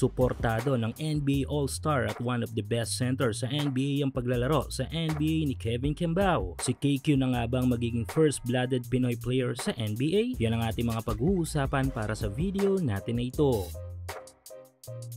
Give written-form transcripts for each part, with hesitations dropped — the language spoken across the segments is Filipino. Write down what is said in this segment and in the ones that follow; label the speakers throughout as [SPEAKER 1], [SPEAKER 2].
[SPEAKER 1] Suportado ng NBA All-Star at one of the best centers sa NBA ang paglalaro sa NBA ni Kevin Kembao. Si KQ na nga bang magiging first-blooded Pinoy player sa NBA? Yan ang ating mga pag-uusapan para sa video natin na ito.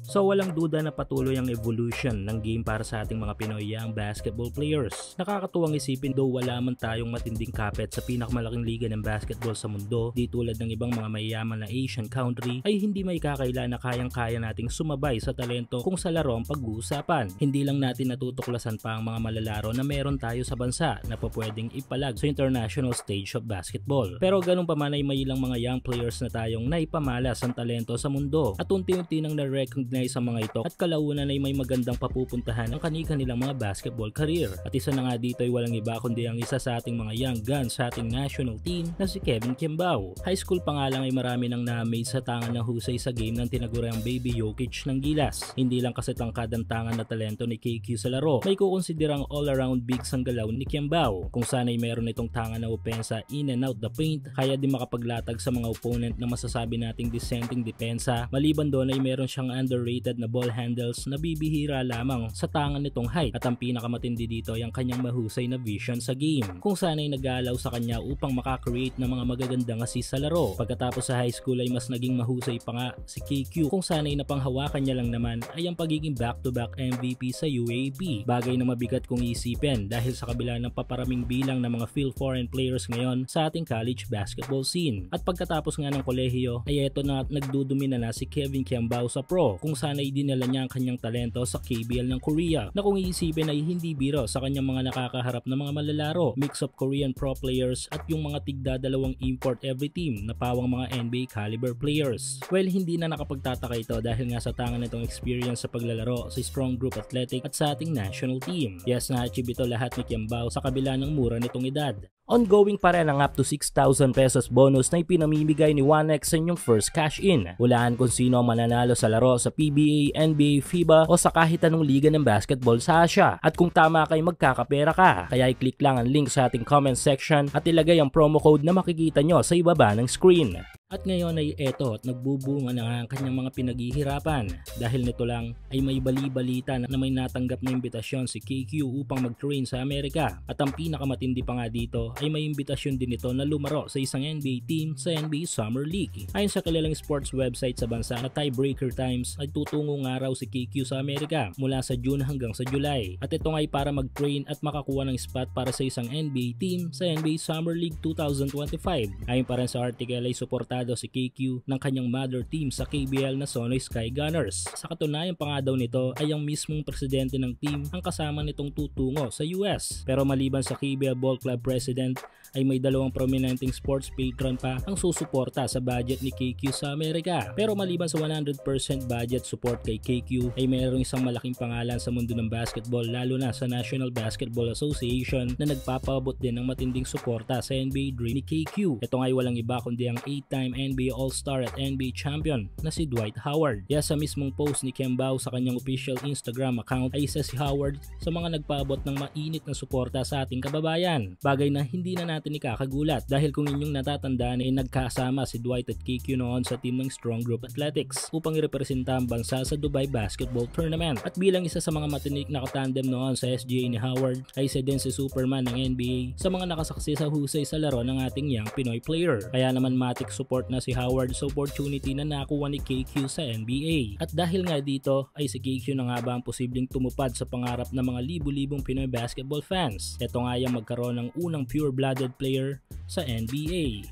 [SPEAKER 1] So walang duda na patuloy ang evolution ng game para sa ating mga Pinoy young basketball players. Nakakatuwang isipin though wala man tayong matinding kapit sa pinakamalaking liga ng basketball sa mundo, di tulad ng ibang mga mayayaman na Asian country, ay hindi may kakaila na kayang-kaya nating sumabay sa talento kung sa laro ang pag-uusapan. Hindi lang natin natutuklasan pa ang mga malalaro na meron tayo sa bansa na pwedeng ipalag sa international stage of basketball. Pero ganun pa man ay may ilang mga young players na tayong naipamalas ang talento sa mundo at unti-unti nang na-recognize sa mga ito at kalaunan ay may magandang papupuntahan ang kanilang mga basketball career. At isa na nga dito ay walang iba kundi ang isa sa ating mga young guns sa ating national team na si Kevin Kembao. High school pa nga lang ay marami nang na-amaze sa tangan ng husay sa game ng tinaguriang Baby Jokic ng Gilas. Hindi lang kasi tangkad ang tangan na talento ni KQ sa laro, may kukonsiderang all-around bigs ang galaw ni Kembao. Kung sana'y meron itong tangan na opensa in and out the paint, kaya din makapaglatag sa mga opponent na masasabi nating dissenting depensa. Maliban doon ay meron siyang underrated na ball handles na bibihira lamang sa tangan nitong height, at ang pinakamatindi dito ay ang kanyang mahusay na vision sa game, kung sana'y nag-aalaw sa kanya upang makakreate ng mga magagandang assist sa laro. Pagkatapos sa high school ay mas naging mahusay pa nga si KQ, kung sana'y napanghawakan niya lang naman ay ang pagiging back-to-back MVP sa UAAP. Bagay na mabigat kung isipin dahil sa kabila ng paparaming bilang ng mga field foreign players ngayon sa ating college basketball scene. At pagkatapos nga ng kolehiyo ay eto na nagdudumina na si Kevin Kembao sa pro, kung sana'y dinala niya ang kanyang talento sa KBL ng Korea na kung iisipin ay hindi biro sa kanyang mga nakakaharap na mga malalaro, mix of Korean pro players at yung mga tigda-dalawang import every team na pawang mga NBA caliber players. Well, hindi na nakapagtataka ito dahil nga sa tangan nitong experience sa paglalaro sa strong group athletic at sa ating national team. Yes, na-achieve ito lahat ni Kembao sa kabila ng mura nitong edad. Ongoing pa rin ang up to 6,000 pesos bonus na ipinamimigay ni 1x sa inyong first cash in. Hulaan kung sino ang mananalo sa laro sa PBA, NBA, FIBA o sa kahit anong liga ng basketball sa Asia. At kung tama kay magkakapera ka, kaya i-click lang ang link sa ating comment section at ilagay ang promo code na makikita nyo sa ibaba ng screen. At ngayon ay eto at nagbubunga na ang kanyang mga pinaghihirapan. Dahil nito lang ay may bali-balita na may natanggap na imbitasyon si KQ upang mag-train sa Amerika. At ang pinakamatindi pa nga dito ay may imbitasyon din ito na lumaro sa isang NBA team sa NBA Summer League. Ayon sa kilalang sports website sa bansa na Tiebreaker Times ay tutungo nga raw si KQ sa Amerika mula sa June hanggang sa July. At ito nga ay para mag-train at makakuha ng spot para sa isang NBA team sa NBA Summer League 2025. Ayon pa rin sa article ay suportado si KQ ng kanyang mother team sa KBL na Sonoy Sky Gunners. Sa katunayan pa nga daw nito ay ang mismong presidente ng team ang kasama nitong tutungo sa US. Pero maliban sa KBL Ball Club President ay may dalawang prominenteng sports patron pa ang susuporta sa budget ni KQ sa Amerika. Pero maliban sa 100% budget support kay KQ ay mayroong isang malaking pangalan sa mundo ng basketball, lalo na sa National Basketball Association, na nagpapaabot din ng matinding suporta sa NBA dream ni KQ. Ito nga ay walang iba kundi ang 8-time NBA All-Star at NBA Champion na si Dwight Howard. Kaya sa mismong post ni Kembao sa kanyang official Instagram account ay isa si Howard sa mga nagpaabot ng mainit na suporta sa ating kababayan. Bagay na hindi na natin ikakagulat dahil kung inyong natatandaan ay nagkasama si Dwight at KQ noon sa team ng Strong Group Athletics upang irepresenta ang bansa sa Dubai Basketball Tournament. At bilang isa sa mga matinik na katandem noon sa SGA ni Howard ay isa din si Superman ng NBA sa mga nakasaksi sa husay sa laro ng ating young Pinoy player. Kaya naman matik support na si Howard sa opportunity na nakuha ni KQ sa NBA. At dahil nga dito ay si KQ na nga ba ang posibleng tumupad sa pangarap ng mga libu-libong Pinoy basketball fans. Ito nga yung magkaroon ng unang pure-blooded player sa NBA.